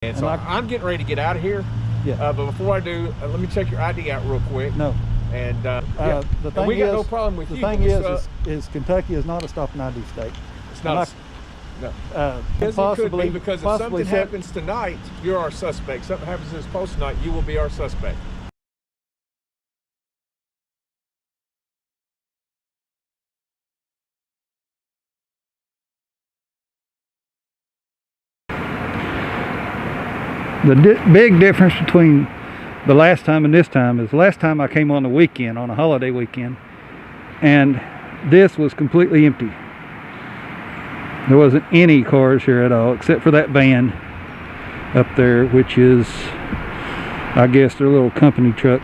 And so I'm getting ready to get out of here. Yeah. But before I do, let me check your ID out real quick. No. And the thing we got is, no problem with the you. thing is Kentucky is not a stop and ID state. It's not. No. Possibly, because if something happens tonight, you're our suspect. Something happens this post tonight, you will be our suspect. The big difference between the last time and this time is the last time I came on the weekend, on a holiday weekend, and this was completely empty. There wasn't any cars here at all except for that van up there, which is, I guess, their little company truck.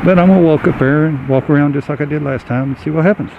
But I'm gonna walk up there and walk around just like I did last time and see what happens.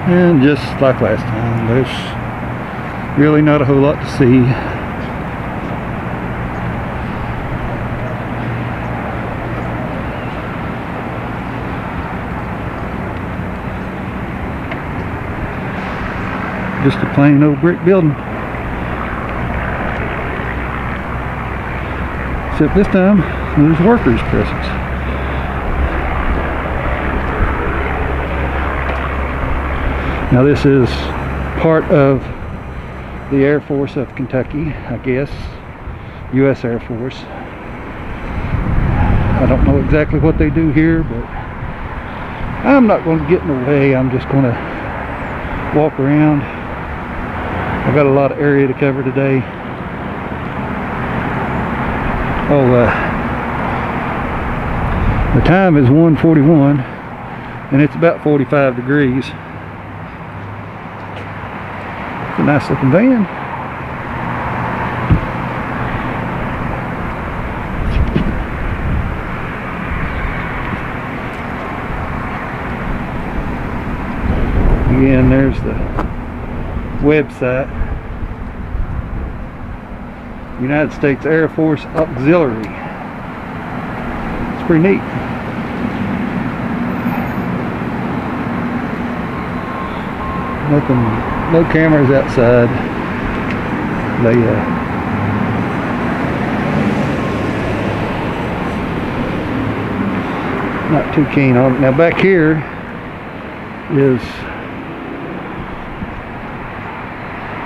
And just like last time, there's really not a whole lot to see. Just a plain old brick building. Except this time, there's workers present. Now this is part of the Air Force of Kentucky, I guess, U.S. Air Force. I don't know exactly what they do here, but I'm not going to get in the way. I'm just going to walk around. I've got a lot of area to cover today. The time is 1:41 and it's about 45 degrees. It's a nice looking van. Again, there's the website. United States Air Force Auxiliary. It's pretty neat. Nothing, no cameras outside. They not too keen on it. Now back here is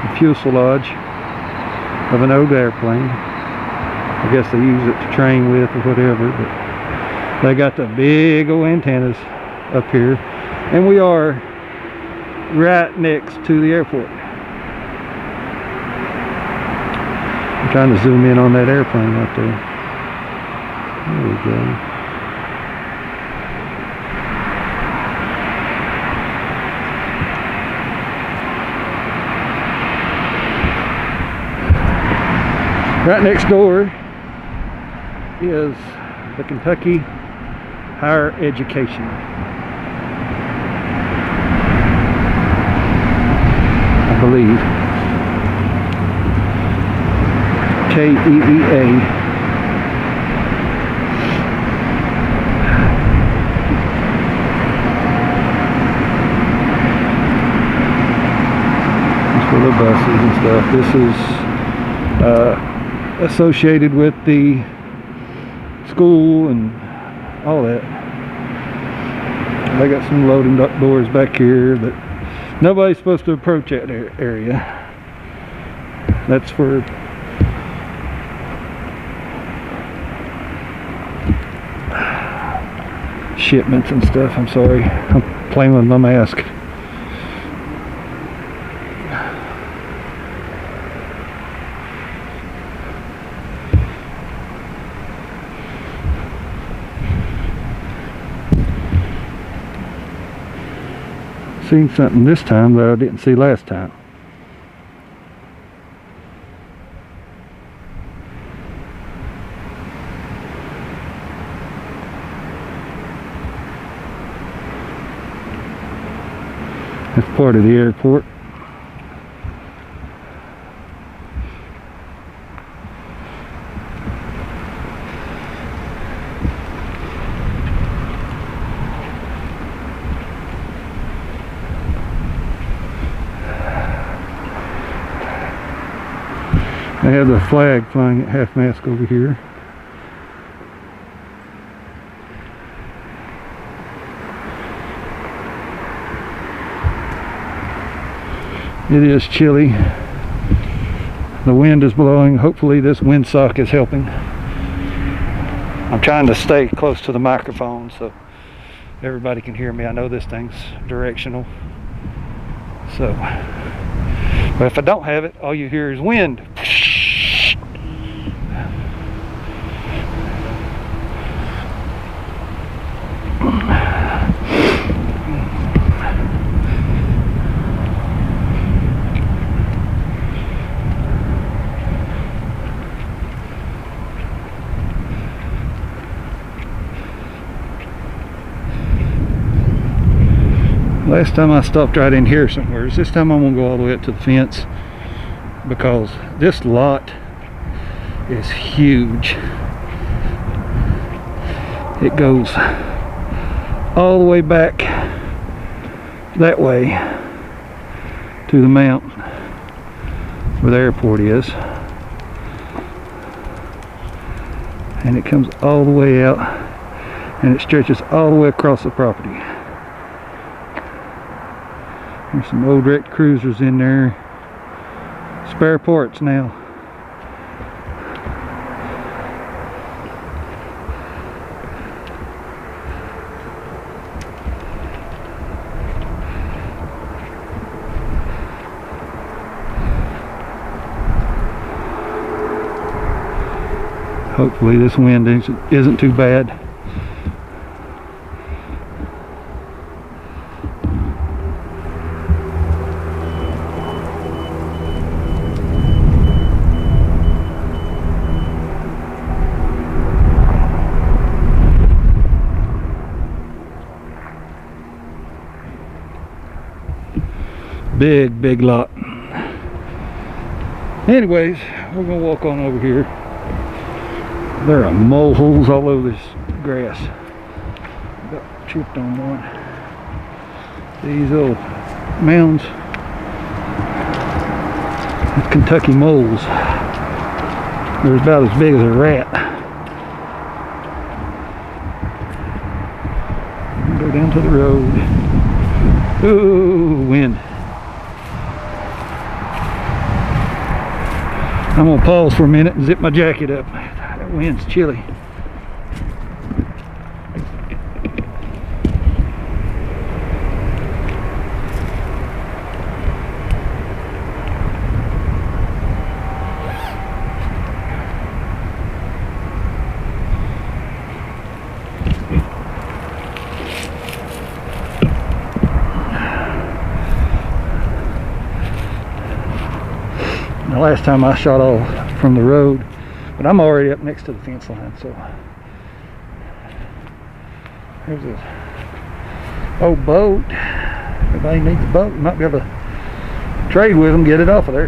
the fuselage of an old airplane. I guess they use it to train with or whatever, but they got the big old antennas up here, and we are right next to the airport. I'm trying to zoom in on that airplane right there. There we go. Right next door is the Kentucky Higher Education. I believe. KEEA. It's for the buses and stuff. This is associated with the school and all that. They got some loading doors back here, but nobody's supposed to approach that area. That's for shipments and stuff. I'm sorry, I'm playing with my mask. Seen something this time that I didn't see last time. That's part of the airport. They have the flag flying at half-mast over here. It is chilly. The wind is blowing. Hopefully this windsock is helping. I'm trying to stay close to the microphone so everybody can hear me. I know this thing's directional. So, but if I don't have it, all you hear is wind. Last time I stopped right in here somewhere. This time I'm gonna go all the way up to the fence because this lot is huge. It goes all the way back that way to the mountain where the airport is, and it comes all the way out and it stretches all the way across the property. There's some old wrecked cruisers in there. Spare parts now. Hopefully this wind isn't too bad. Big lot. Anyways, we're gonna walk on over here. There are mole holes all over this grass. Got tripped on one. These old mounds. It's Kentucky moles. They're about as big as a rat. Go down to the road. Ooh, wind. I'm gonna pause for a minute and zip my jacket up. That wind's chilly. The last time I shot off from the road, but I'm already up next to the fence line, so there's this old boat. Everybody needs a boat. You might be able to trade with them, get it off of there.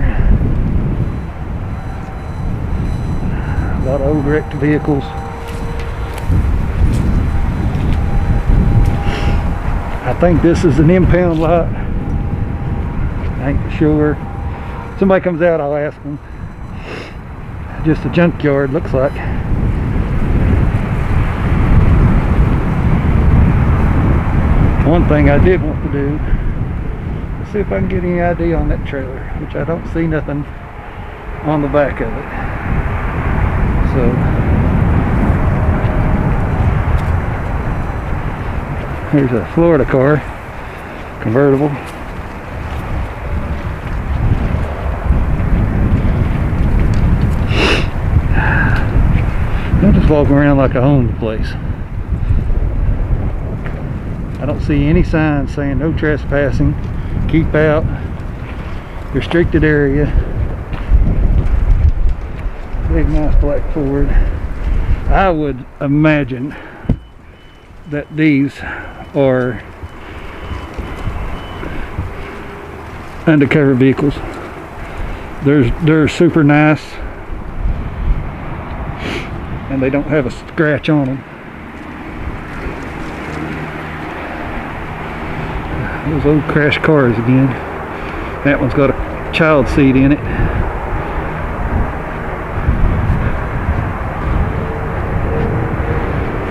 A lot of old wrecked vehicles. I think this is an impound lot. I ain't sure. Somebody comes out, I'll ask them. Just a junkyard, looks like. One thing I did want to do is see if I can get any ID on that trailer, which I don't see nothing on the back of it. So Here's a Florida car, convertible. I'm just walking around like I own the place. I don't see any signs saying no trespassing, keep out, restricted area. Big nice black Ford. I would imagine that these are undercover vehicles. They're super nice, and they don't have a scratch on them. Those old crash cars again. That one's got a child seat in it.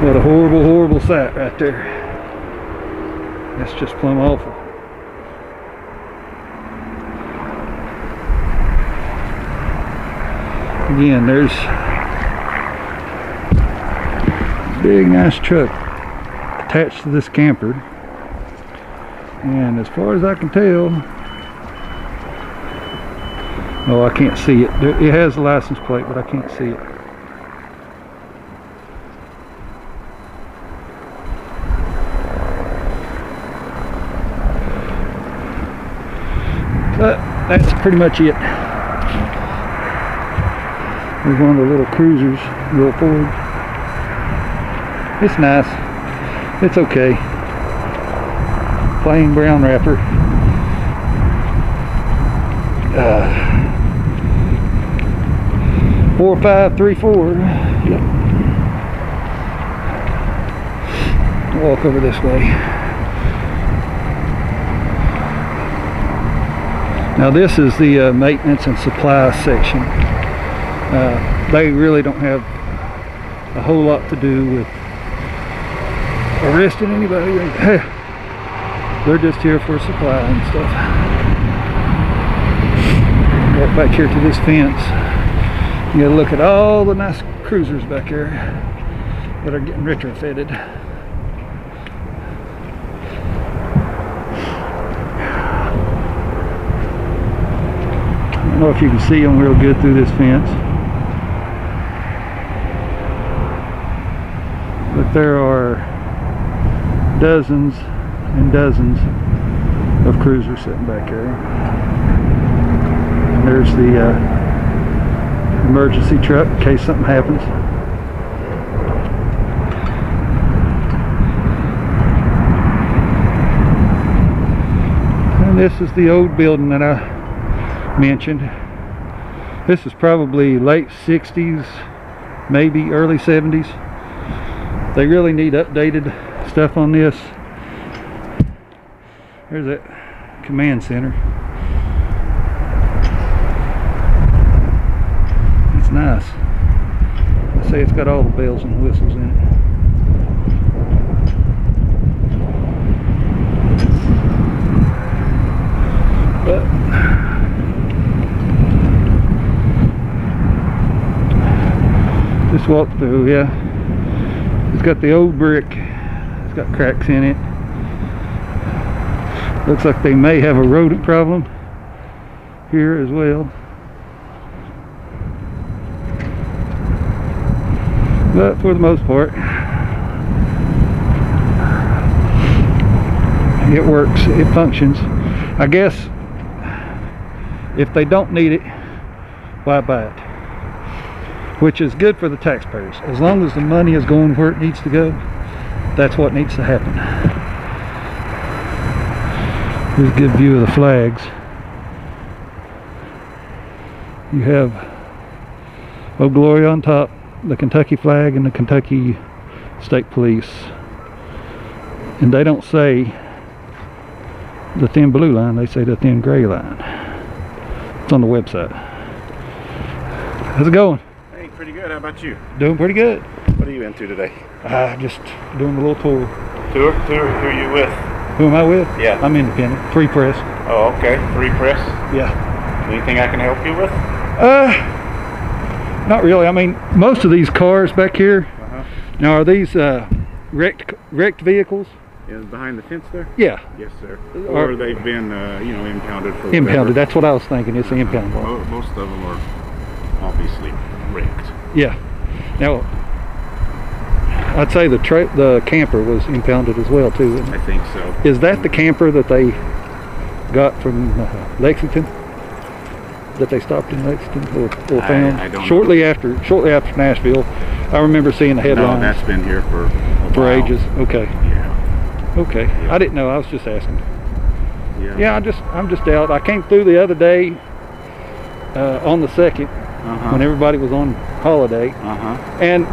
What a horrible, horrible sight right there. That's just plumb awful. Again, there's a big nice truck attached to this camper, and as far as I can tell, oh, I can't see it. It has a license plate, but I can't see it. But that's pretty much it. There's one of the little cruisers, little Fords. It's nice. It's okay. Plain brown wrapper. 4534. Yep. Walk over this way. Now this is the maintenance and supply section. They really don't have a whole lot to do with arresting anybody. They're just here for supply and stuff. Walk back here to this fence. You gotta look at all the nice cruisers back here that are getting retrofitted. I don't know if you can see them real good through this fence, but there are dozens and dozens of cruisers sitting back there. And there's the emergency truck in case something happens. And this is the old building that I mentioned. This is probably late 60s, maybe early 70s. They really need updated stuff on this. There's that command center. It's nice. I say it's got all the bells and whistles in it. But just walk through, yeah. It's got the old brick. It's got cracks in it. Looks like they may have a rodent problem here as well. But for the most part, it works, it functions. I guess if they don't need it, why buy it? Which is good for the taxpayers. As long as the money is going where it needs to go, that's what needs to happen. Here's a good view of the flags. You have Old Glory on top, the Kentucky flag, and the Kentucky State Police. And they don't say the thin blue line, they say the thin gray line. It's on the website. How's it going? Hey, pretty good. How about you? Doing pretty good. What are you into today? Just doing a little tour. Tour? Who are you with? Who am I with? Yeah. I'm independent. Free press. Oh, okay. Free press? Yeah. Anything I can help you with? Not really. I mean, most of these cars back here, now are these wrecked vehicles? Is behind the fence there? Yeah, Yes, sir. Or they've been, you know, impounded for impounded. whatever. That's what I was thinking. It's the impound law. Most of them are obviously wrecked. Yeah. Now, I'd say the camper was impounded as well too. Isn't it? I think so. Is that the camper that they got from Lexington? That they stopped in Lexington or found I don't shortly after Nashville? I remember seeing the headlines. No, that's been here for a for while. ages. Okay. Yeah. Okay. Yeah. I didn't know. I was just asking. Yeah. Yeah. I'm just out. I came through the other day on the 2nd when everybody was on holiday, and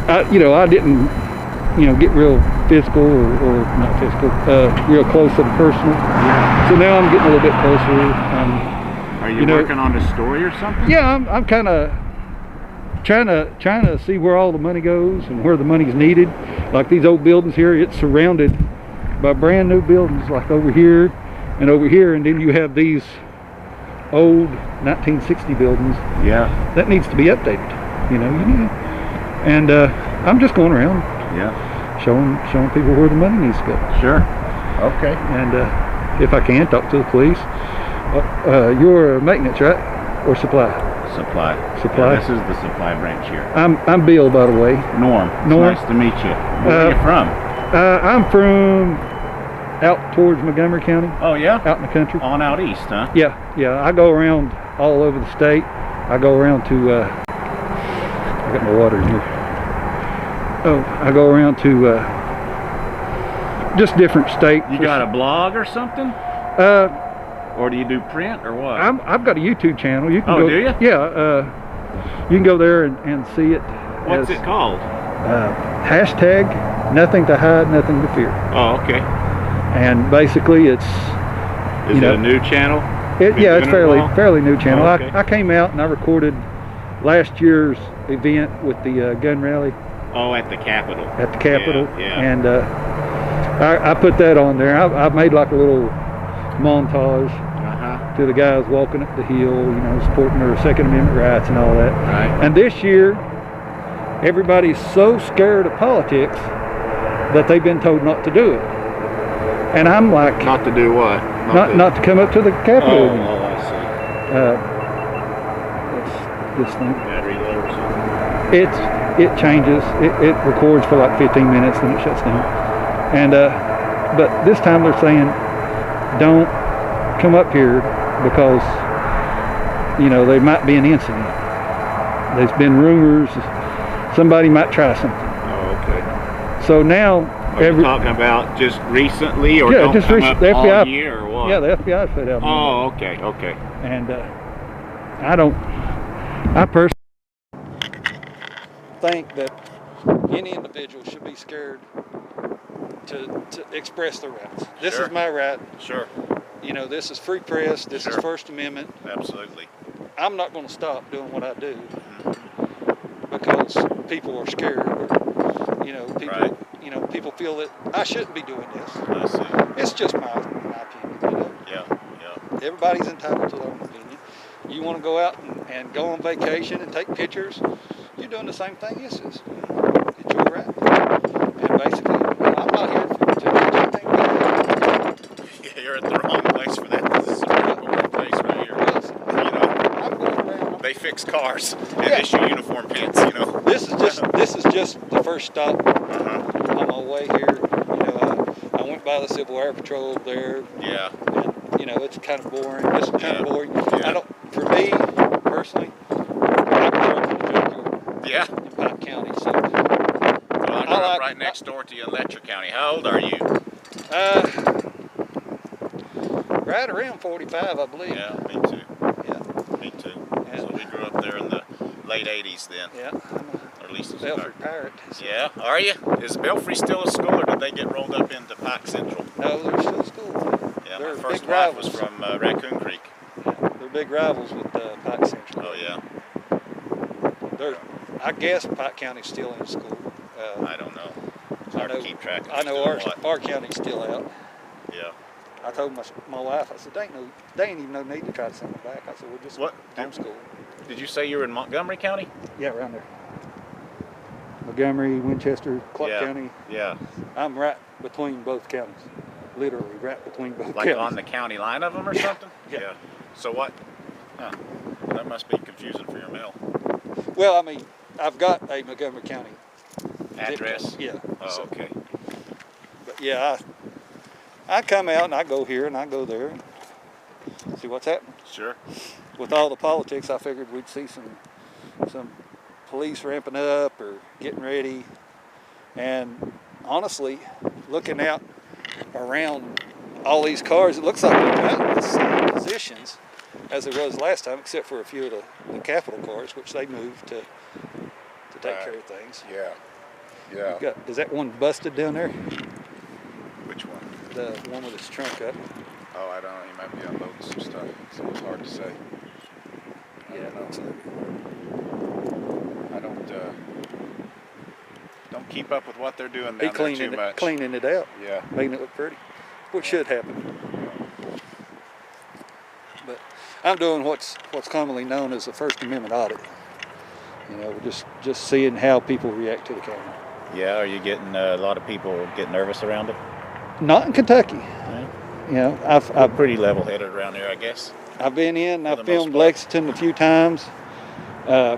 I didn't get real physical or not physical, real close to the personal. Yeah. So now I'm getting a little bit closer. Are you working on a story or something? Yeah, I'm kind of trying to see where all the money goes and where the money's needed. Like these old buildings here, it's surrounded by brand new buildings like over here and over here, and then you have these old 1960 buildings. Yeah. That needs to be updated. And I'm just going around. Yeah. Showing people where the money needs to go. Sure. Okay. And if I can, talk to the police. You're maintenance, right? Or supply? Supply. Supply. Yeah, this is the supply branch here. I'm Bill, by the way. Norm. It's Norm. nice to meet you. Where are you from? I'm from out towards Montgomery County. Oh yeah. Out in the country. On out east, huh? Yeah. I go around all over the state. I go around to. I got my water in here. Oh, I go around to just different states. You got a blog or something? Or do you do print or what? I've got a YouTube channel. You can Oh, go, do you? Yeah. You can go there and see it. What's it called? Hashtag nothing to hide, nothing to fear. Oh, okay. And basically it's... Is it a new channel? Yeah, it's fairly new channel. Oh, okay. I came out and I recorded last year's event with the gun rally. Oh, at the Capitol. At the Capitol. Yeah. And I put that on there. I made like a little montage to the guys walking up the hill, supporting their Second Amendment rights and all that. Right. And this year, everybody's so scared of politics that they've been told not to do it. And I'm like... Not to do what? Not to come up to the Capitol. Oh, I see. What's this thing? Battery low or something? It changes. It records for like 15 minutes, then it shuts down. And but this time they're saying, don't come up here because there might be an incident. There's been rumors somebody might try something. Oh, okay. So now Are you talking about just recently, or don't just come recent, up the FBI, all year, or what? Yeah, the FBI put out. Oh, okay. And I personally think that any individual should be scared to express their rights. This is my right. Sure. This is free press. This is First Amendment. Absolutely. I'm not going to stop doing what I do because people are scared. People, people feel that I shouldn't be doing this. I see. It's just my opinion. Yeah. Everybody's entitled to their own opinion. You want to go out and go on vacation and take pictures, you're doing the same thing this is. It's your right. And basically, I'm not here to do anything. Yeah, you're at the wrong place for that. This is a very important place right here. I'm going around. They fix cars and issue uniform pants. This is just the first stop on my way here. I went by the Civil Air Patrol up there. Yeah. And it's kind of boring. This is kind of boring. Yeah. For me personally, I grew up in the junkyard. Yeah. In Pike County, so. Well, I grew up right next door to you in Letcher County. How old are you? Right around 45, I believe. Yeah, me too. Yeah. Me too. Yeah. So we grew up there in the late 80s then. Yeah. Or at least Belfry Pirate. So. Yeah, are you? Is Belfry still a school, or did they get rolled up into Pike Central? No, they're still school. Yeah, they're my first big wife rivals. was from Raccoon Creek. Yeah, they're big rivals with Pike Central. Oh yeah. I guess Pike County's still in school. I don't know. It's hard to keep track of. I know our county's still out. Yeah. I told my wife, I said, they ain't even no need to try to send me back. I said, we're just homeschool. Did you say you were in Montgomery County? Yeah, around there. Montgomery, Winchester, Clark Yeah. County. Yeah. I'm right between both counties. Literally right between both Like counties. on the county line of them or something? Yeah. So what? Huh. That must be confusing for your mail. Well, I mean, I've got a Montgomery County Address? Yeah. Oh, so- okay. But yeah, I come out and I go here and I go there and see what's happening. Sure. With all the politics, I figured we'd see some police ramping up or getting ready. And honestly, looking out around all these cars, it looks like they're about the same positions as it was last time, except for a few of the Capitol cars, which they moved to take care of things. Yeah. Yeah. Is that one busted down there? Which one? The one with its trunk up. Oh, I don't know. He might be unloading some stuff. So it's hard to say. Yeah, it looks like it. I don't keep up with what they're doing He down there too much. cleaning it out, Yeah. making it look pretty, which should happen. But I'm doing what's commonly known as a First Amendment audit. You know, just seeing how people react to the camera. Yeah. Are you getting a lot of people get nervous around it? Not in Kentucky. Yeah. You know, I'm pretty level-headed around here, I guess. I've been in. For I've the filmed most part. Lexington a few times. I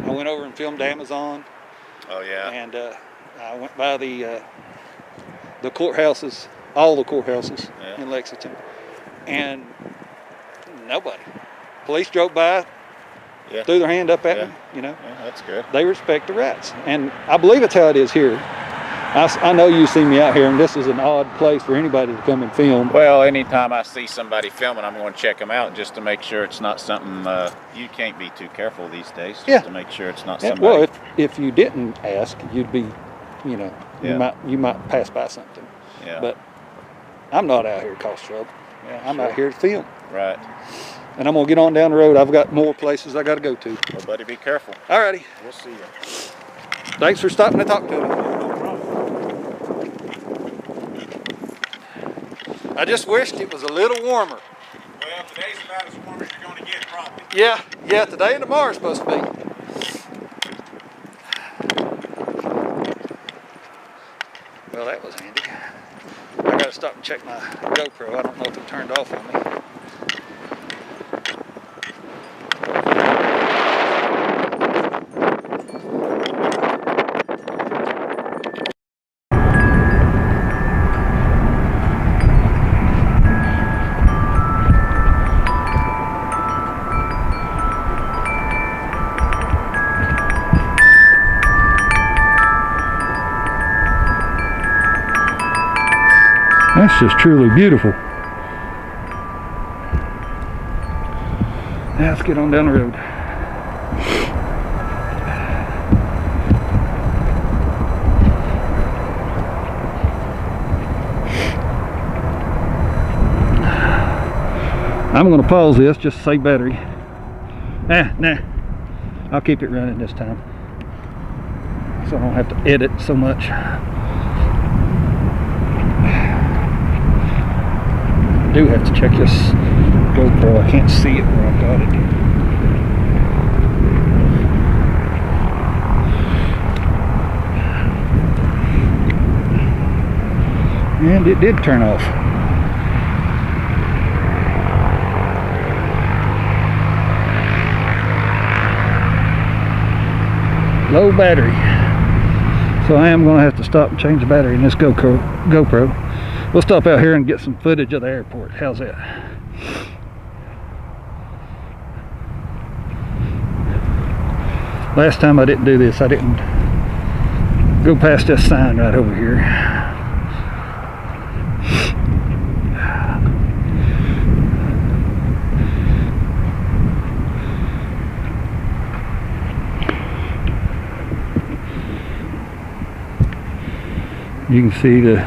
went over and filmed Amazon, Oh yeah. and I went by the courthouses, all the courthouses Yeah. in Lexington, and nobody. Police drove by, Yeah. threw their hand up at Yeah. me. You know, Yeah, that's good. they respect the rights, and I believe it's how it is here. I know you see me out here, and this is an odd place for anybody to come and film. Well, anytime I see somebody filming, I'm going to check them out just to make sure it's not something. You can't be too careful these days. Just Yeah. to make sure it's not Yeah, somebody. well, if you didn't ask, you'd be, you know, Yeah. you might pass by something. Yeah. But I'm not out here to cause trouble. Yeah, I'm sure. out here to film, Right. and I'm gonna get on down the road. I've got more places I got to go to. Well, buddy, be careful. Alrighty, We'll see you. thanks for stopping to talk to me. I just wished it was a little warmer. Well, today's about as warm as you're going to get, probably. Yeah, today and tomorrow is supposed to be. Well, that was handy. I gotta stop and check my GoPro. I don't know if it turned off on me. That's just truly beautiful. Now let's get on down the road. I'm going to pause this just to save battery. Nah, I'll keep it running this time, so I don't have to edit so much. I do have to check this GoPro. I can't see it where I've got it. And it did turn off. Low battery. So I am going to have to stop and change the battery in this GoPro. We'll stop out here and get some footage of the airport. How's that? Last time I didn't do this. I didn't go past this sign right over here. You can see the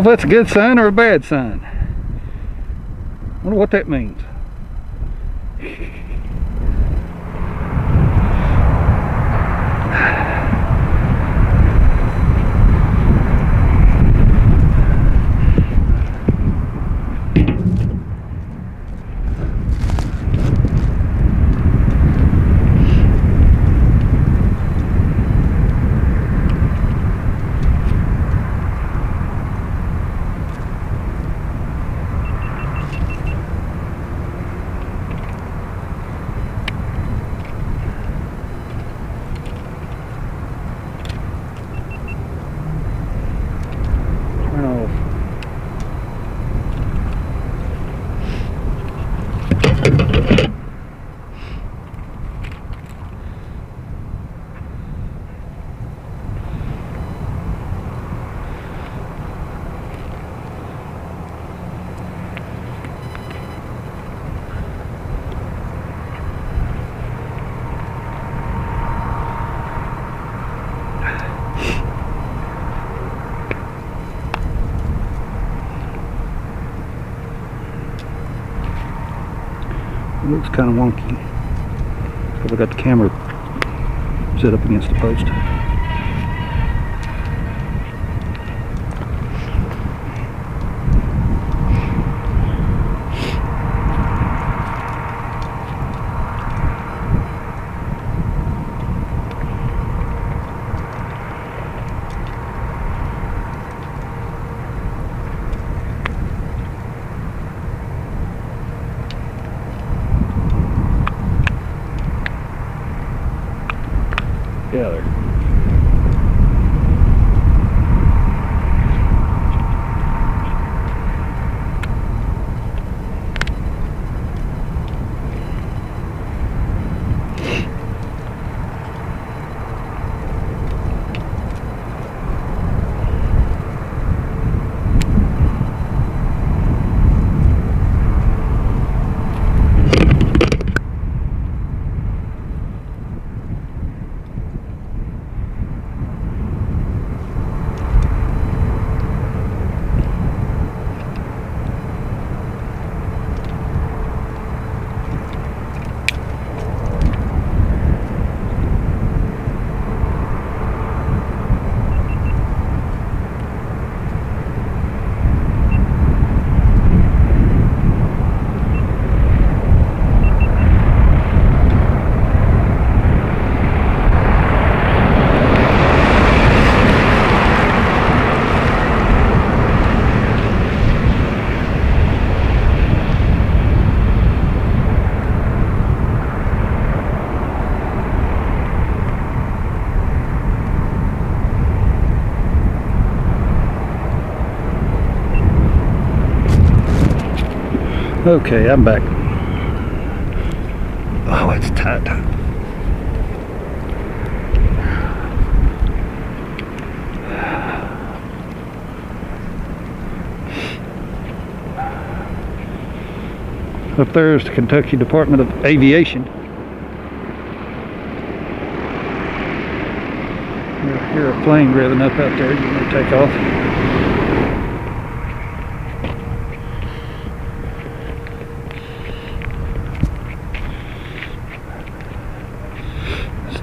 if that's a good sign or a bad sign. Wonder what that means. It looks kind of wonky because I got the camera set up against the post. Yeah, there. Okay, I'm back. Oh, it's tight. Up there's the Kentucky Department of Aviation. You'll hear a plane revving up out there. You want to take off.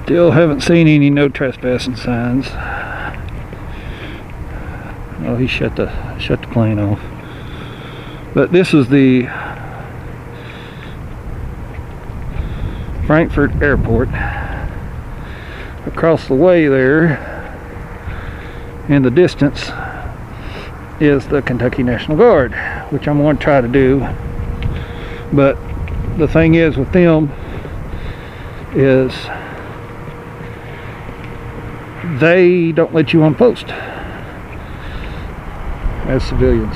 Still haven't seen any no trespassing signs. Oh, he shut the plane off. But this is the Frankfurt Airport. Across the way there, in the distance, is the Kentucky National Guard, which I'm going to try to do. But the thing is with them is they don't let you on post as civilians.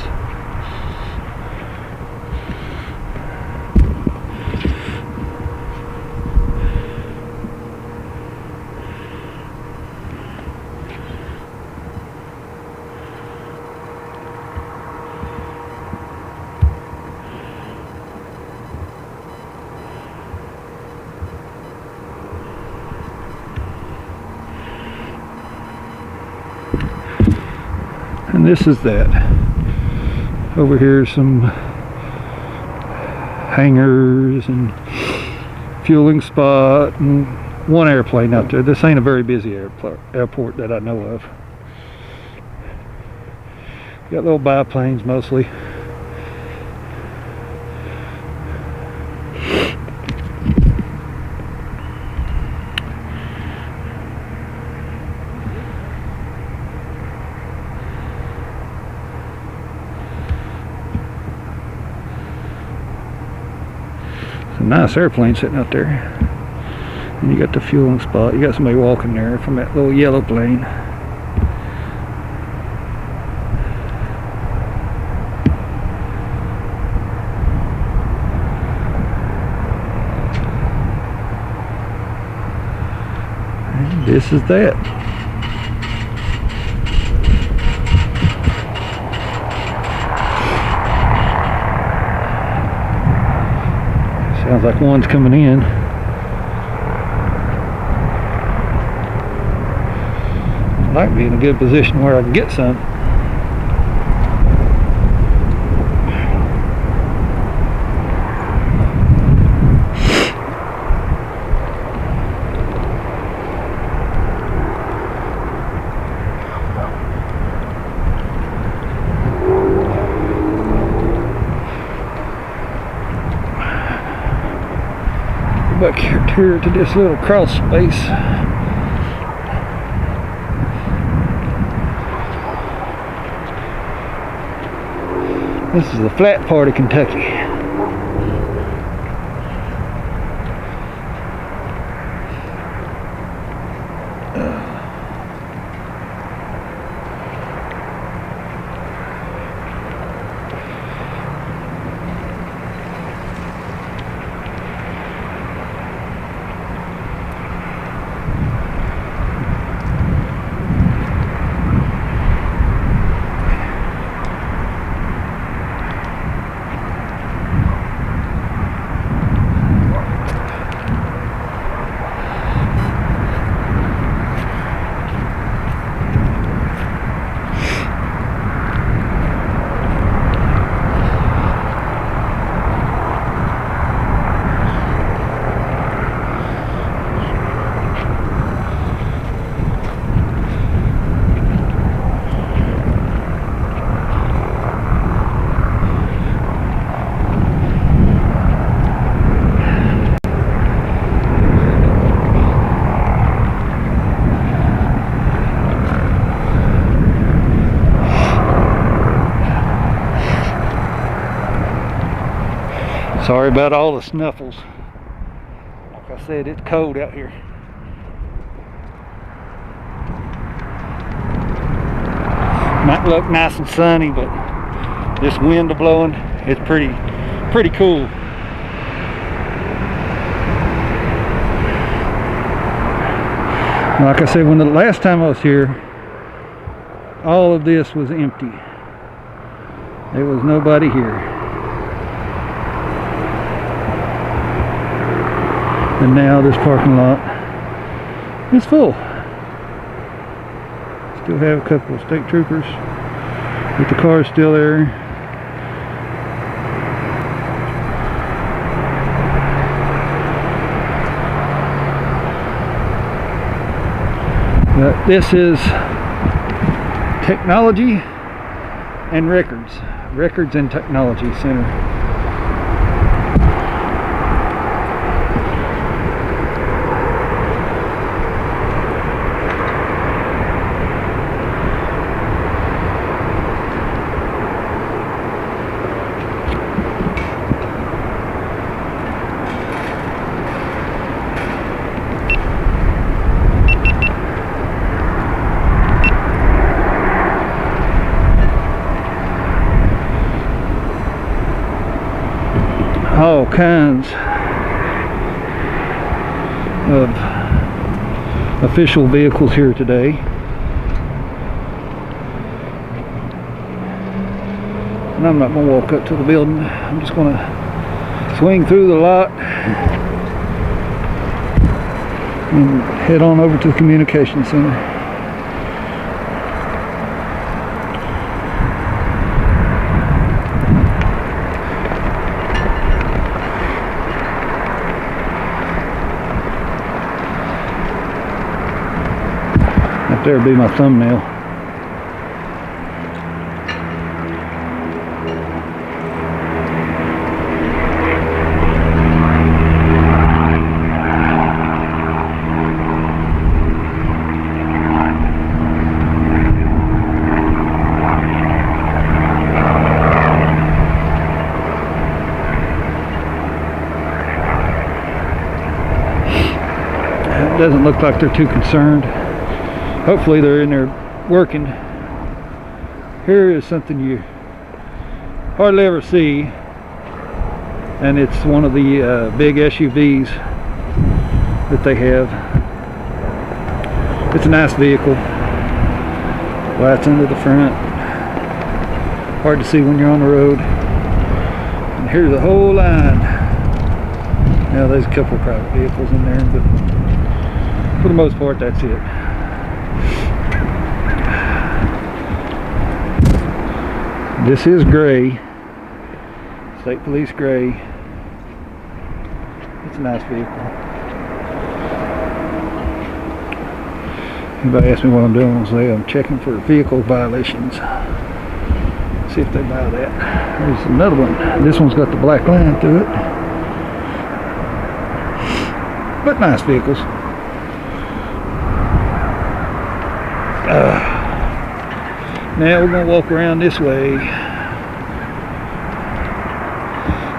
And And this is that. Over here some hangars and fueling spot and one airplane out there. This ain't a very busy airport that I know of. Got little biplanes mostly. It's a nice airplane sitting out there. And you got the fueling spot. You got somebody walking there from that little yellow plane. And this is that. Sounds like one's coming in. I might be in a good position where I can get some. Back here to this little crawl space. This is the flat part of Kentucky. Sorry about all the snuffles. Like I said, it's cold out here. Might look nice and sunny, but this wind blowing, it's pretty cool. Like I said, when the last time I was here, all of this was empty. There was nobody here. And now this parking lot is full. Still have a couple of state troopers, but the car is still there. But this is Technology and Records and Technology Center. All kinds of official vehicles here today. And I'm not going to walk up to the building. I'm just going to swing through the lot and head on over to the communication center. There'd be my thumbnail. It doesn't look like they're too concerned. Hopefully they're in there working. Here is something you hardly ever see, and it's one of the big SUVs that they have. It's a nice vehicle. Lights under the front. Hard to see when you're on the road. And here's a whole line. Now there's a couple of private vehicles in there, but for the most part that's it. This is gray, State Police gray. It's a nice vehicle. Anybody asks me what I'm doing, I'll say I'm checking for vehicle violations. See if they buy that. There's another one. This one's got the black line through it. But nice vehicles. Now we're going to walk around this way.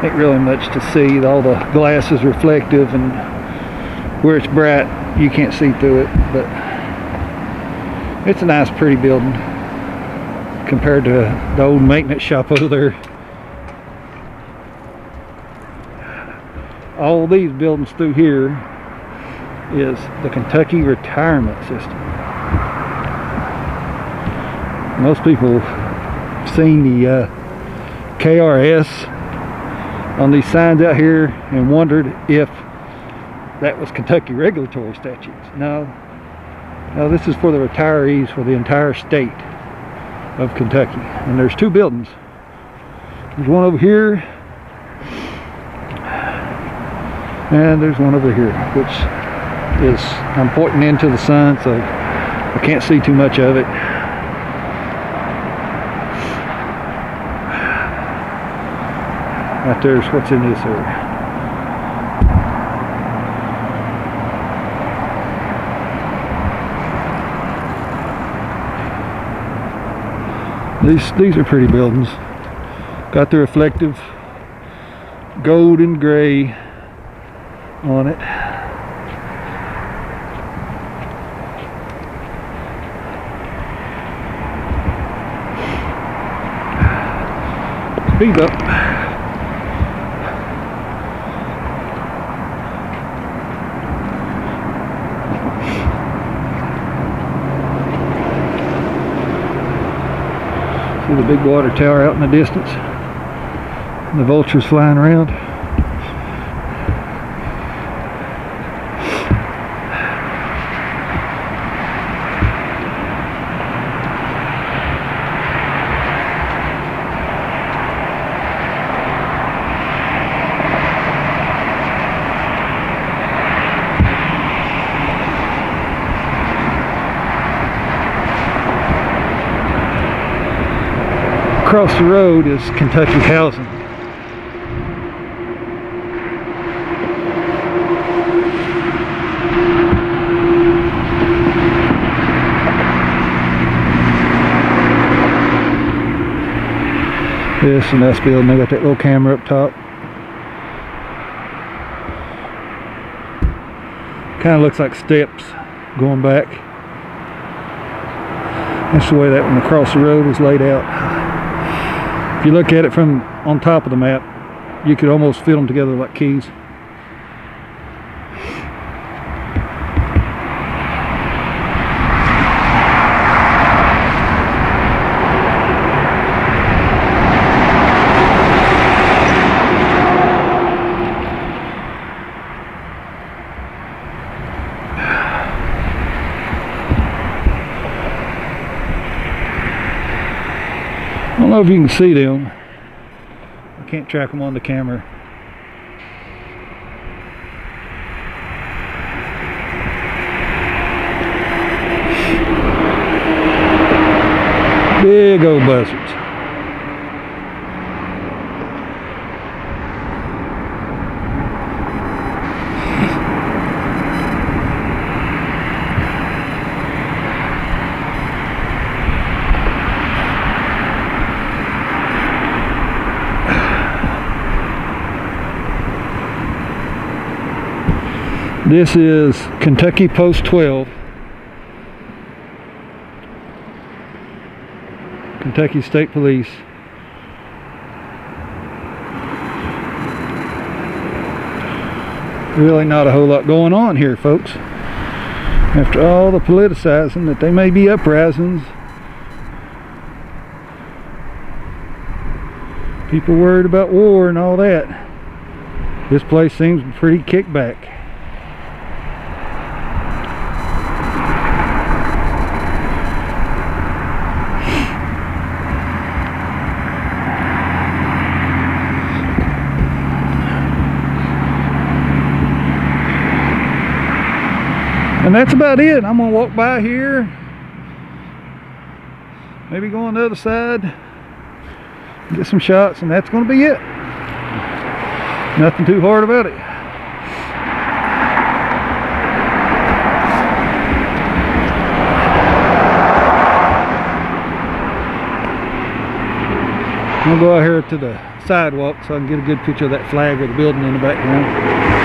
Ain't really much to see. All the glass is reflective, and where it's bright you can't see through it, but it's a nice pretty building compared to the old maintenance shop over there. All these buildings through here is the Kentucky retirement system. Most people have seen the KRS on these signs out here and wondered if that was Kentucky regulatory statutes. No, this is for the retirees for the entire state of Kentucky. And there's two buildings. There's one over here, and there's one over here, which is, I'm pointing into the sun, so I can't see too much of it. Right there's what's in this area. These are pretty buildings. Got the reflective gold and gray on it. Speed up. See the big water tower out in the distance. The vultures flying around. Across the road is Kentucky Housing. This is a nice building. They got that little camera up top. Kind of looks like steps going back. That's the way that one across the road was laid out. If you look at it from on top of the map, you could almost fit them together like keys. I don't know if you can see them. I can't track them on the camera. Big old buzzards. This is Kentucky Post 12. Kentucky State Police. Really not a whole lot going on here, folks. After all the politicizing that they may be uprisings, people worried about war and all that, this place seems pretty kicked back. And that's about it. I'm gonna walk by here, maybe go on the other side, get some shots, and that's gonna be it. Nothing too hard about it. I'm gonna go out here to the sidewalk so I can get a good picture of that flag of the building in the background.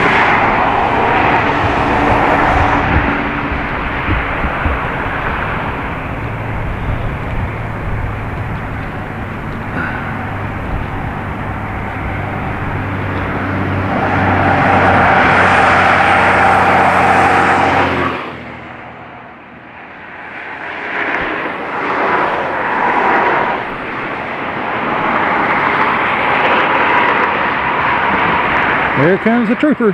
There comes the trooper.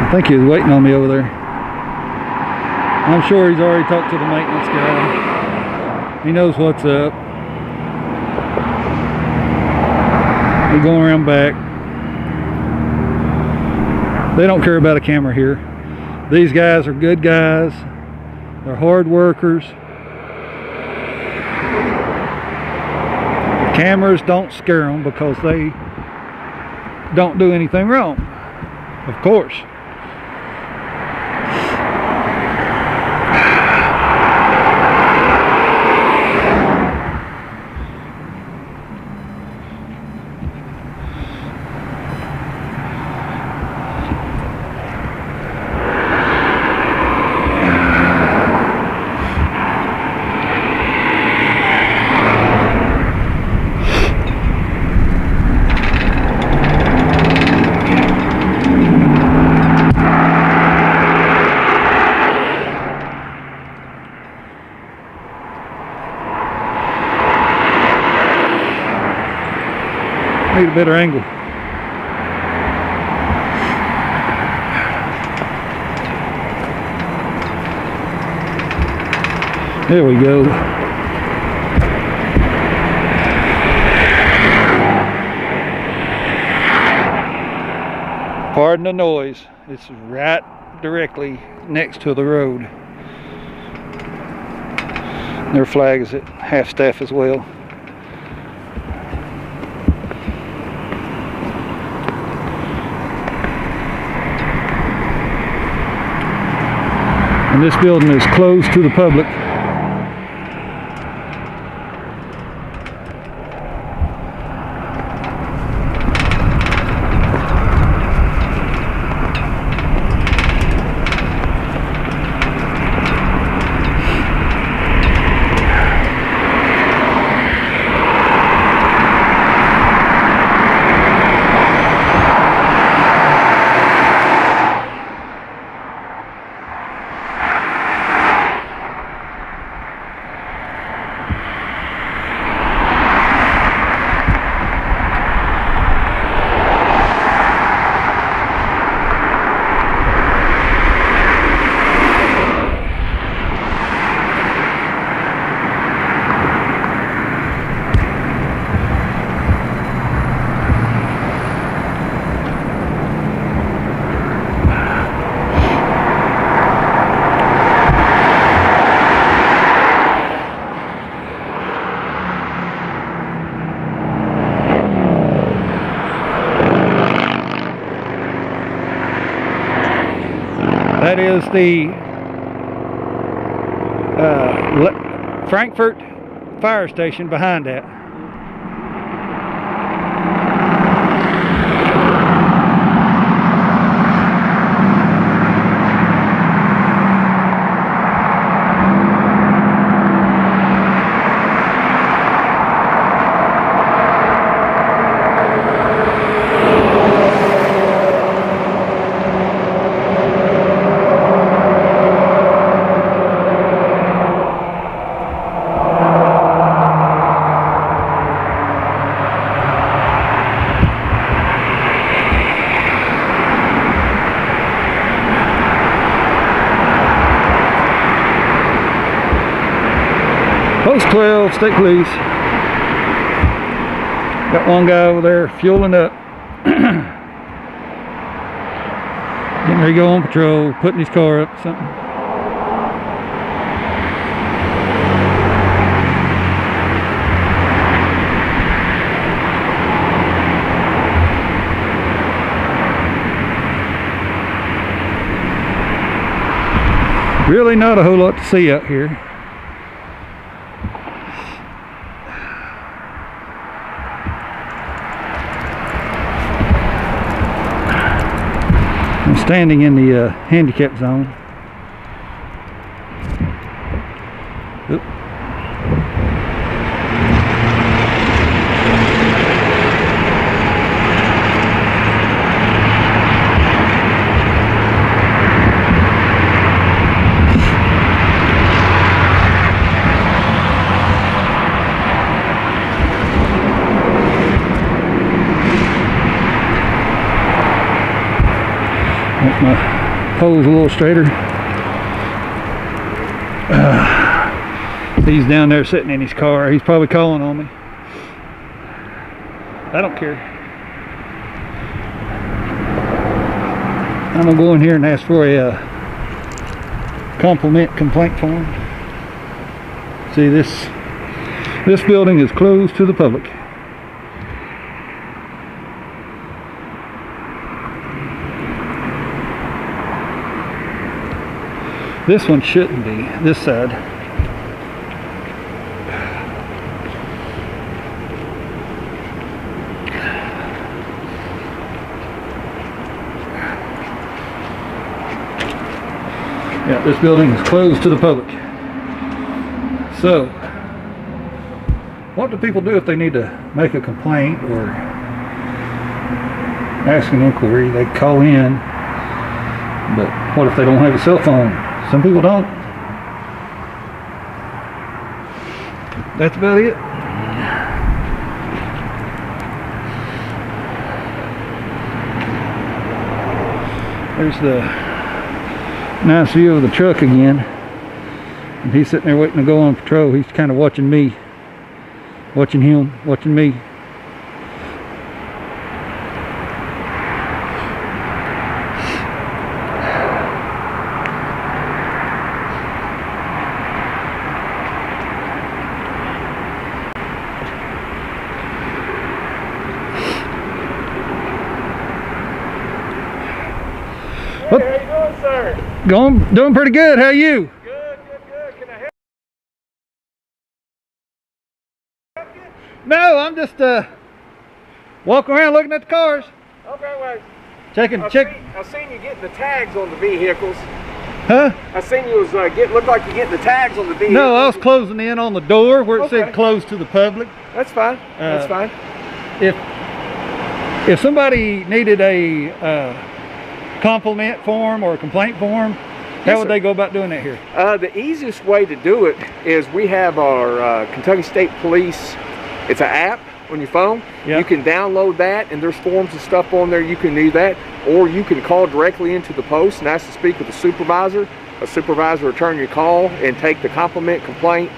I think he was waiting on me over there. I'm sure he's already talked to the maintenance guy. He knows what's up. We're going around back. They don't care about a camera here. These guys are good guys. They're hard workers. Cameras don't scare them because they don't do anything wrong, of course. Need a better angle. There we go. Pardon the noise. It's right directly next to the road. Their flag is at half-staff as well. And this building is closed to the public. the Frankfurt fire station behind that. Post 12, stay police. Got one guy over there fueling up. Getting ready to go on patrol, putting his car up, something. Really not a whole lot to see out here. I'm standing in the handicap zone. Oop. My pole's a little straighter. He's down there sitting in his car. He's probably calling on me. I don't care. I'm gonna go in here and ask for a compliment complaint form. See, this building is closed to the public. This one shouldn't be, this side. Yeah, this building is closed to the public. So, what do people do if they need to make a complaint or ask an inquiry? They call in, but what if they don't have a cell phone? Some people don't. That's about it. There's the nice view of the truck again. And he's sitting there waiting to go on patrol. He's kind of watching me. Watching him. Watching me. Hey, how you doing, sir? Doing pretty good. How are you? Good. Can I help you? No, I'm just walking around looking at the cars. Okay, well, Checking. I seen you getting the tags on the vehicles. Huh? I seen you was looked like you getting the tags on the vehicles. No, I was closing in on the door where it Okay. said closed to the public. That's fine. That's fine. If somebody needed a compliment form or a complaint form, how would they go about doing that here? The easiest way to do it is we have our Kentucky State Police. It's an app on your phone. Yep. You can download that, and there's forms and stuff on there. You can do that, or you can call directly into the post and ask to speak with a supervisor. A supervisor will return your call and take the compliment, complaint,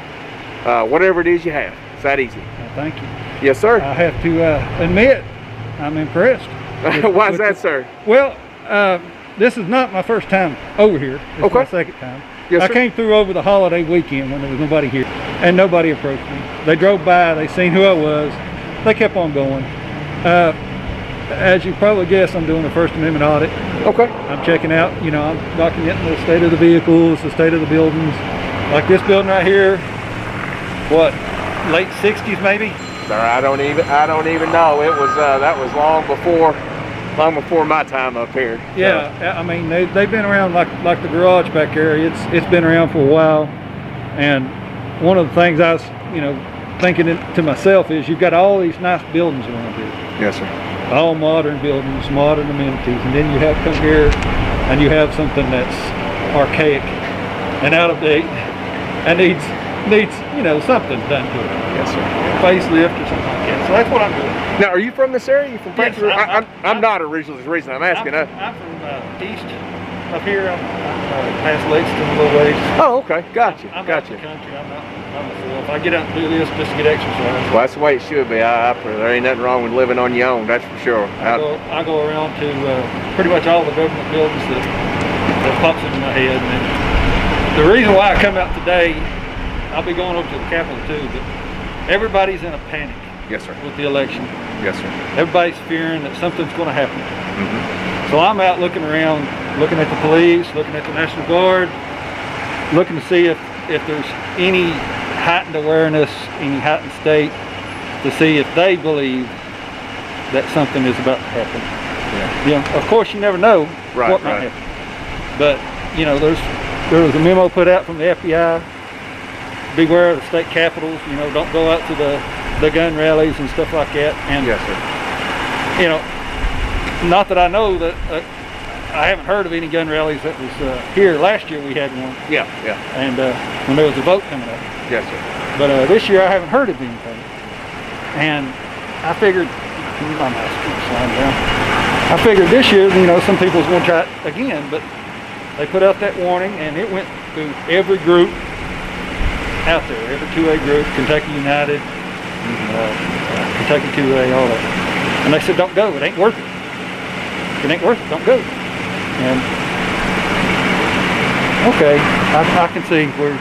whatever it is you have. It's that easy. Thank you. Yes, sir. I have to admit, I'm impressed. Why is that, sir? Well, this is not my first time over here. It's my second time. Yes, I sir. came through over the holiday weekend when there was nobody here, and nobody approached me. They drove by, they seen who I was, they kept on going. as you probably guess, I'm doing a First Amendment audit. Okay. I'm checking out, you know, I'm documenting the state of the vehicles, the state of the buildings. Like this building right here, what, late 60s maybe? Sir, I don't even know. It was that was long before my time up here. Yeah, so. I mean they've been around like the garage back there. It's been around for a while, and one of the things I was, you know, thinking to myself is you've got all these nice buildings around here. Yes, sir. All modern buildings, modern amenities, and then you have come here and you have something that's archaic and out of date and needs you know, something done to it. Yes, sir. Facelift or something like that. So that's what I'm doing. Now, are you from this area? You from Yes, I'm not originally. The reason I'm asking. I'm from east up here. I'm past Lexington a little ways. Oh, okay. Gotcha. I'm gotcha. out in the country. I'm not myself. I get out and do this just to get exercise. Well, that's the way it should be. There ain't nothing wrong with living on your own. That's for sure. I go around to pretty much all the government buildings that pops into my head. And the reason why I come out today, I'll be going over to the Capitol too, but everybody's in a panic. Yes, sir. With the election. Yes, sir. Everybody's fearing that something's going to happen. Mm-hmm. So I'm out looking around, looking at the police, looking at the National Guard, looking to see if there's any heightened awareness, any heightened state, to see if they believe that something is about to happen. Yeah. You know, of course you never know what might happen. But, you know, there was a memo put out from the FBI. Beware of the state capitals, you know, don't go out to the gun rallies and stuff like that. And, yes, sir. You know, not that I know that, I haven't heard of any gun rallies that was here. Last year we had one. Yeah, yeah. And when there was a vote coming up. Yes, sir. But this year I haven't heard of anything. And I figured, my mask keeps sliding down. I figured this year, you know, some people's going to try it again, but they put out that warning and it went through every group out there, every 2A group, Kentucky United, Kentucky 2A, all that. And they said, don't go, it ain't worth it. It ain't worth it, don't go. And, okay, I can see where,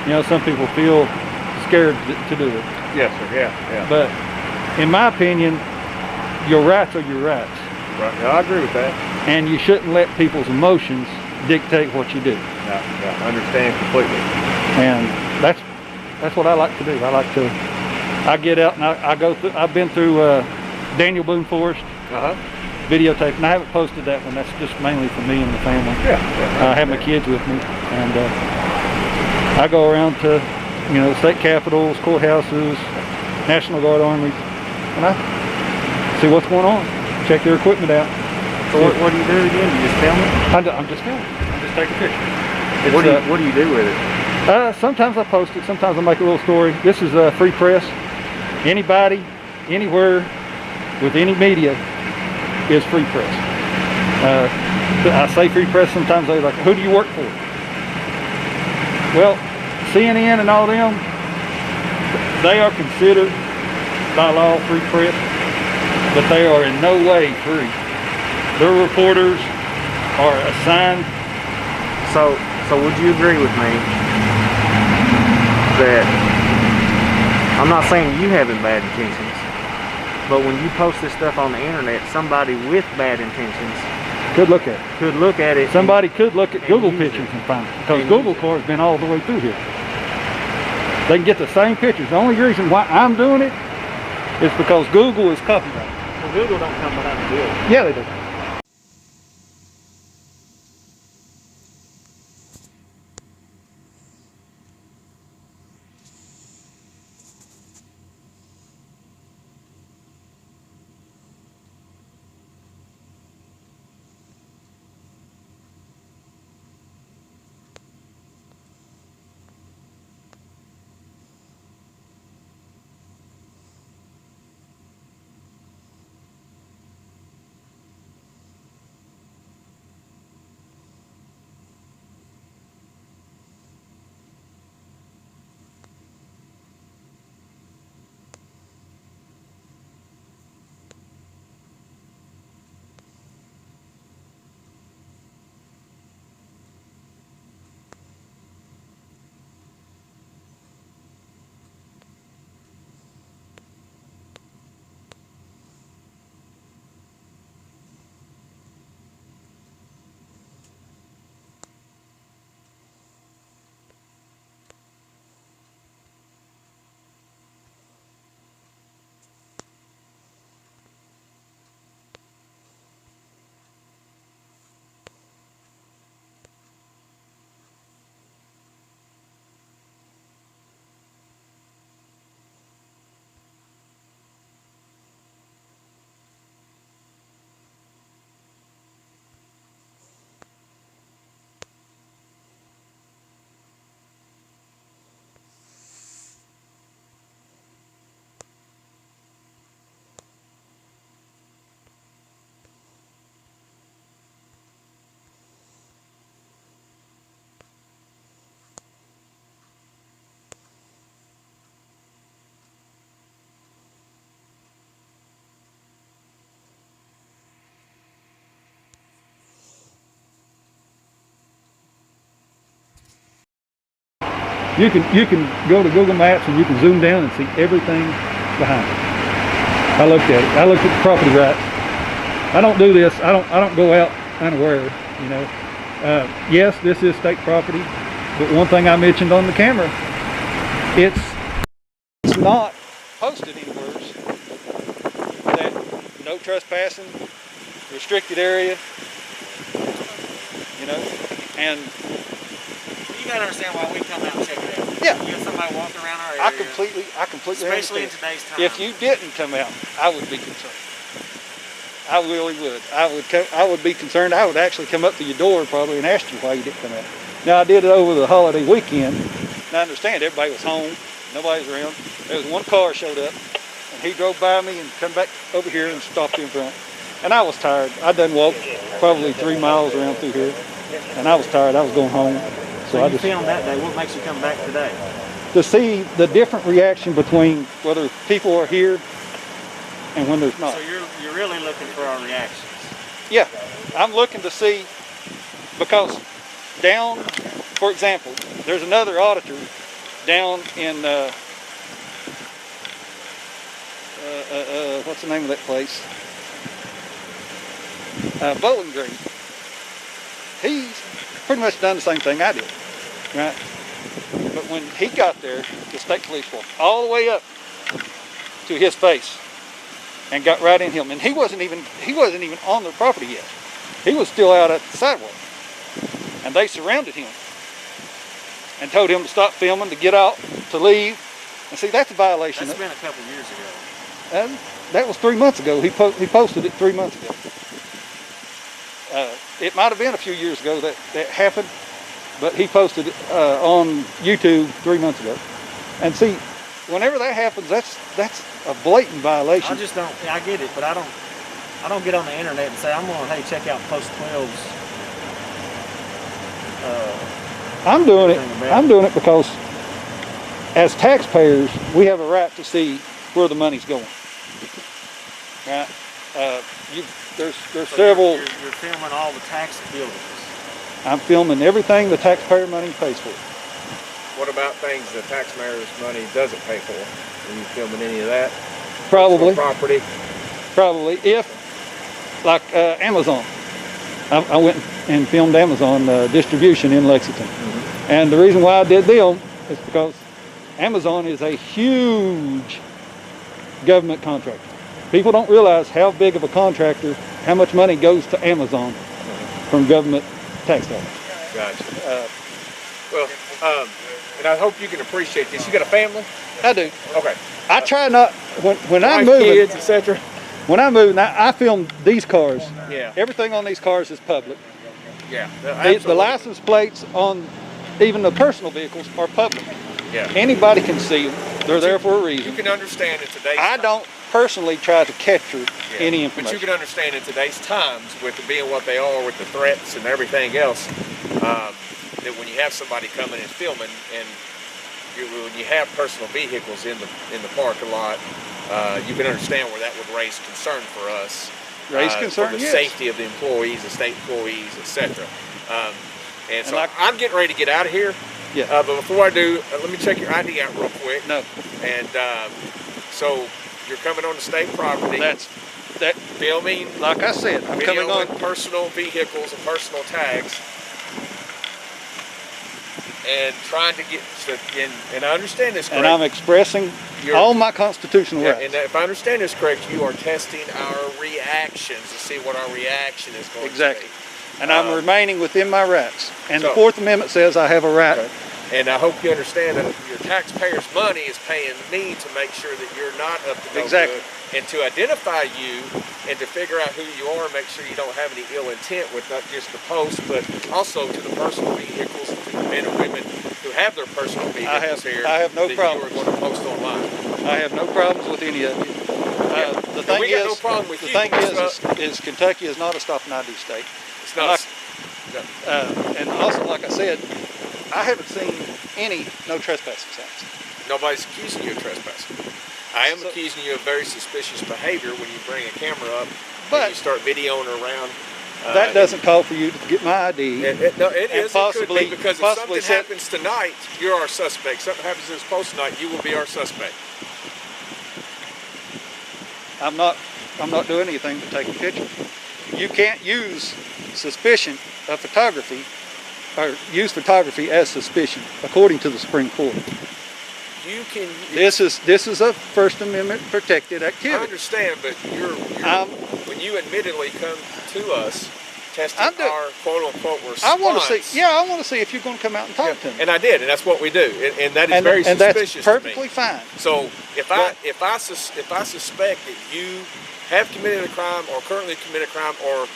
you know, some people feel scared to do it. Yes, sir, yeah, yeah. But, in my opinion, your rights are your rights. Right, yeah, I agree with that. And you shouldn't let people's emotions dictate what you do. Yeah, I understand completely. And that's what I like to do. I get out and I go through. I've been through Daniel Boone Forest videotape, and I haven't posted that one. That's just mainly for me and the family. Yeah. I have my kids with me, and I go around to, you know, state capitals, courthouses, National Guard armies, and I see what's going on. Check their equipment out. So what do you do again? You just film it? I'm just filming. I'm just taking pictures. What do you do with it? Sometimes I post it, sometimes I make a little story. This is free press. Anybody, anywhere, with any media is free press. I say free press, sometimes they're like, who do you work for? Well, CNN and all them, they are considered by law free press, but they are in no way free. Their reporters are assigned. So would you agree with me that, I'm not saying you having bad intentions, but when you post this stuff on the internet, somebody with bad intentions could look at it. Somebody could look at Google pictures and find it, because Google Core has been all the way through here. They can get the same pictures. The only reason why I'm doing it is because Google is copyrighted. Well, Google don't come behind the bill. Yeah, they do. You can go to Google Maps and you can zoom down and see everything behind it. I looked at it. I looked at the property rights. I don't do this. I don't go out unaware. You know. Yes, this is state property, but one thing I mentioned on the camera, it's not posted anywhere that no trespassing, restricted area. You know, and You gotta understand why we come out and check it out. yeah, You got somebody walking around our area. I completely especially in understand. today's time. If you didn't come out, I would be concerned. I really would. I would be concerned. I would actually come up to your door probably and ask you why you didn't come out. Now I did it over the holiday weekend, and I understand everybody was home, nobody was around. There was one car showed up, and he drove by me and come back over here and stopped in front. And I was tired. I done walked probably 3 miles around through here, and I was tired. I was going home. So I you just filmed that day. What makes you come back today? to see the different reaction between whether people are here and when there's not. So you're really looking for our reactions. Yeah, I'm looking to see, because down, for example, there's another auditor down in what's the name of that place? Bowling Green. He's pretty much done the same thing I did, right? But when he got there, the state police walked all the way up to his face and got right in him, and he wasn't even on their property yet. He was still out at the sidewalk, and they surrounded him and told him to stop filming, to get out, to leave. And see, that's a violation. That's been a couple years ago. And that was 3 months ago. He posted it 3 months ago. It might have been a few years ago that happened, but he posted it on YouTube 3 months ago. And see, whenever that happens, that's a blatant violation. I just don't. I get it, but I don't get on the internet and say I'm going, hey, check out Post13's. I'm doing it because as taxpayers, we have a right to see where the money's going. Right? There's So several. You're filming all the tax buildings. I'm filming everything the taxpayer money pays for. What about things the taxpayers' money doesn't pay for? Are you filming any of that? Probably. Property? Probably. If, like Amazon. I went and filmed Amazon distribution in Lexington. Mm-hmm. And the reason why I did them is because Amazon is a huge government contractor. People don't realize how big of a contractor, how much money goes to Amazon from government tax dollars. Gotcha. And I hope you can appreciate this. You got a family? I do. Okay. I try not, when I'm Wife, moving, kids, etc. when I move, now I film these cars. Yeah. Everything on these cars is public. Yeah. The license plates on even the personal vehicles are public. Yeah. Anybody can see them. They're there for a reason. You can understand in today's I don't personally try to capture any But information. you can understand in today's times, with it being what they are, with the threats and everything else, that when you have somebody coming and filming, and when you have personal vehicles in the parking lot, you can understand where that would raise concern for us. Raise concern, for the yes. safety of the employees, the state employees, etc. And so like, I'm getting ready to get out of here. Yeah. But before I do, let me check your ID out real quick. No. And so you're coming on the state property. That. Filming. Like I said, I'm coming on personal vehicles and personal tags, and trying to get. And I understand this correct. and I'm expressing all my constitutional rights. And if I understand this correct, you are testing our reactions to see what our reaction is going Exactly. to be. And I'm remaining within my rights. And So- the Fourth Amendment says I have a right. Okay. And I hope you understand that your taxpayers' money is paying me to make sure that you're not up to no Exactly. good, and to identify you and to figure out who you are and make sure you don't have any ill intent with not just the post, but also to the personal vehicles, to the men and women who have their personal vehicles here. I have no that problems. you are going to post online. I have no problems with any of it. The thing we got no problem with the you. thing is Kentucky is not a stop and ID state. It's not. And also, like I said, I haven't seen any no trespassing signs. Nobody's accusing you of trespassing. I am accusing you of very suspicious behavior when you bring a camera up and But- you start videoing around. That doesn't call for you to get my ID. No, it And is. It could possibly- be, because if possibly something set- happens tonight, you're our suspect. Something happens this post tonight, you will be our suspect. I'm not doing anything but taking pictures. You can't use suspicion of photography, or use photography as suspicion, according to the Supreme Court. You can. This is a First Amendment protected I activity. understand, but when you admittedly come to us testing our quote-unquote response. I want to see. Yeah, I want to see if you're going to come out and talk to me. And I did, and that's what we do, and that is very and suspicious that's perfectly to me. fine. So if I suspect that you have committed a crime or currently commit a crime or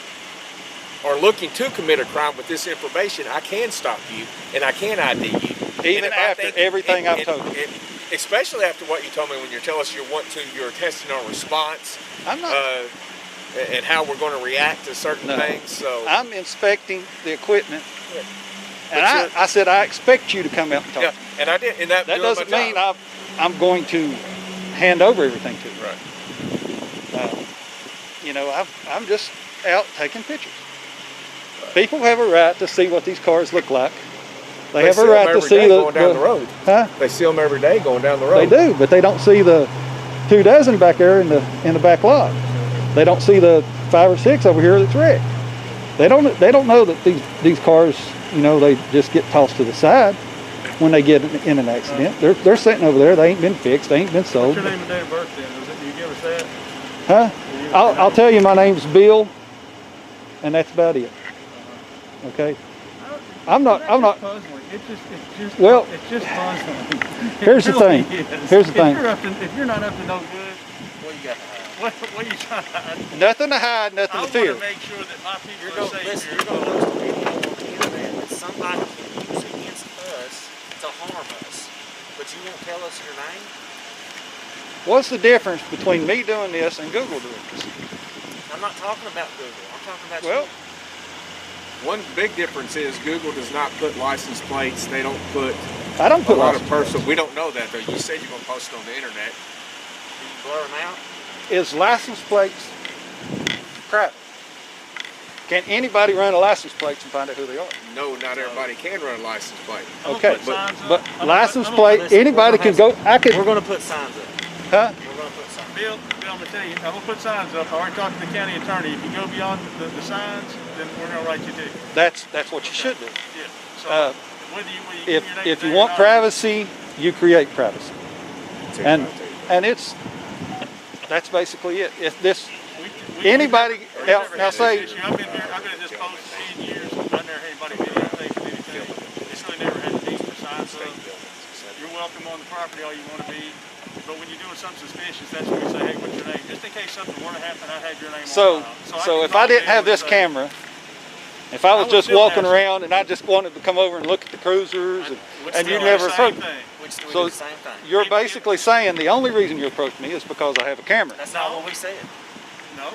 are looking to commit a crime with this information, I can stop you and I can ID you. Even after everything I've told you. Especially after what you told me when you tell us you're testing our response. I'm not. And how we're going to react to certain things. So I'm inspecting the equipment. Yeah. And I said, I expect you to come out and talk. Yeah, and I did. And that doesn't mean I'm going to hand over everything to you. Right. You know, I'm just out taking pictures. People have a right to see what these cars look like. They have a right to see going down the road. Huh? They see them every day going down the road. They do, but they don't see the 2 dozen back there in the back lot. They don't see the 5 or 6 over here that's wrecked. They don't know that these cars, you know, they just get tossed to the side when they get in an accident. They're sitting over there. They ain't been fixed. They ain't been sold. What's your name and date of birth then? Do you give us that? Huh? I'll tell you, my name's Bill, and that's about it. Okay. I'm not. Puzzling. It's just Well, it's just puzzling. Here's the thing. Here's the thing. If you're not up to no good, what you got to hide? What are you trying to hide? Nothing to hide, nothing to fear. I want to make sure that my people are safe. Listen, you're going to post a video on the internet that somebody can use against us to harm us, but you won't tell us your name? What's the difference between me doing this and Google doing this? I'm not talking about Google. I'm talking about Well, you. One big difference is Google does not put license plates. They don't put I don't a put lot of license personal. We don't know that though. You said you're going to post it on the internet. Do you blur them out? Is license plates private? Can anybody run a license plate and find out who they are? No, not everybody can run a license plate. I'm Okay, gonna put signs up. but I'm license gonna plate, listen, anybody we're can gonna go. I could. We're going to put signs up. Huh? We're going to put signs up. Bill, I'm going to tell you, I'm going to put signs up. I already talked to the county attorney. If you go beyond the signs, then we're going to write you a ticket. That's what you should do. Yeah. So whether you give your name If you today or want not, privacy, you create privacy, and that's basically it. If this anybody we've never had now this say. issue. I've been at this post 10 years. I've never had anybody videotaping anything. It's really never had the need for signs up. You're welcome on the property all you want to be. But when you're doing something suspicious, that's when we say, hey, what's your name? Just in case something were to happen, I'd have your name So on file. if I didn't have this camera, if I was just walking around and I just wanted to come over and look at the cruisers and you never approached me. So So the same thing. you're basically saying the only reason you approached me is because I have a camera. That's not what we said. No.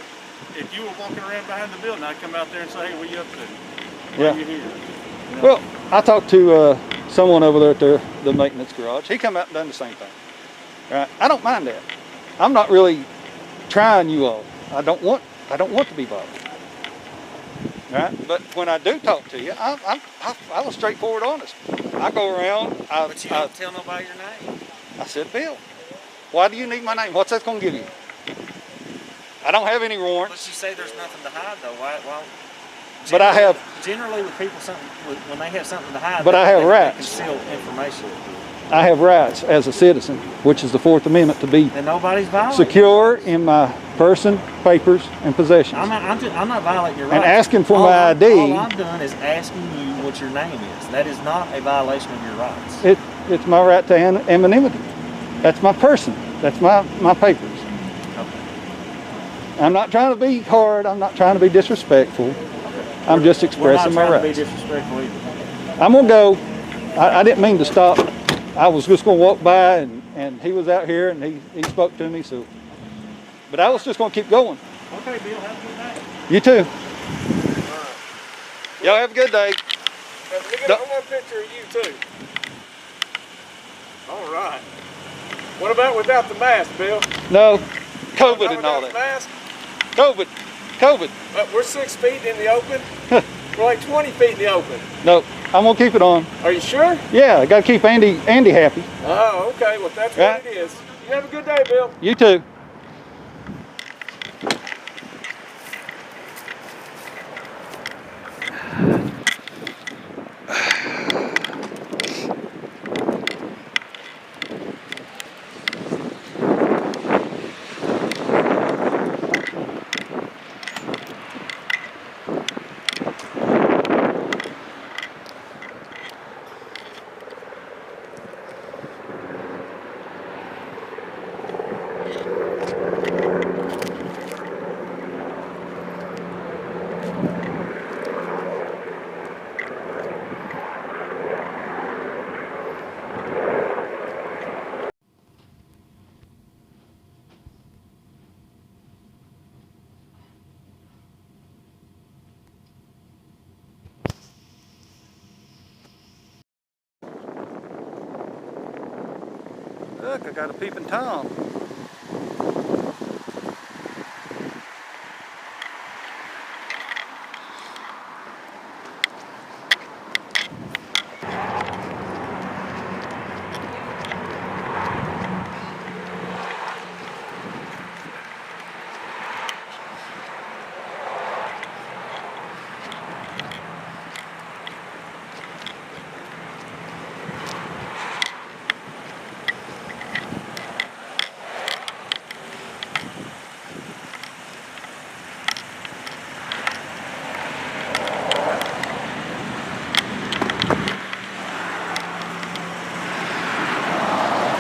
If you were walking around behind the building, I'd come out there and say, hey, what you up to? Yeah. Why are you here? You know? Well, I talked to someone over there at the maintenance garage. He come out and done the same thing. Right? I don't mind that. I'm not really trying you all. I don't want to be bothered. Right? But when I do talk to you, I was straightforward honest. I go around. But you don't tell nobody your name. I said, Bill, why do you need my name? What's that going to give you? I don't have any But warrants. you say there's nothing to hide though. Why But I have. Generally with people when they have something to hide, But I have they rights. conceal information. I have rights as a citizen, which is the Fourth Amendment, to be And nobody's violating. secure in my person, papers, and possessions. I'm not violating your rights. And asking for All my ID. All I'm doing is asking you what your name is. That is not a violation of your rights. It's my right to anonymity. That's my person. That's my papers. Okay. I'm not trying to be hard. I'm not trying to be disrespectful. I'm just expressing my We're not trying rights. to be disrespectful either. I'm gonna go. I didn't mean to stop. I was just gonna walk by and he was out here and he spoke to me. So, but I was just gonna keep going. Okay, Bill, have a good night. You too. Y'all have a good day. I want a picture of you too. All right. What about without the mask, Bill? No, COVID Not and all without the that. mask? COVID. COVID. But we're 6 feet in the open. We're like 20 feet in the open. Nope, I'm gonna keep it on. Are you sure? Yeah, I gotta keep Andy happy. Oh, okay. Well, that's Right. what it is. You have a good day, Bill. You too. Look, I got a peeping Tom.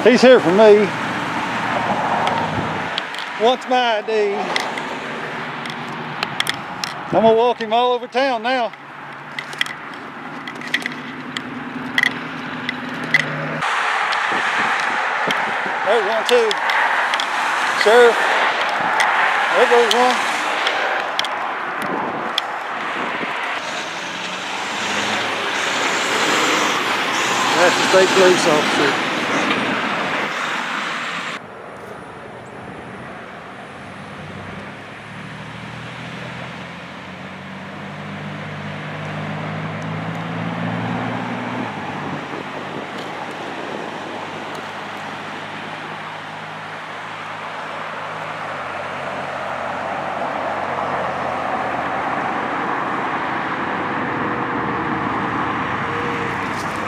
He's here for me. Wants my ID. I'm gonna walk him all over town now. There's one too. Sheriff. There goes one. That's the state police officer.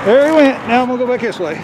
There he went. Now I'm gonna go back this way.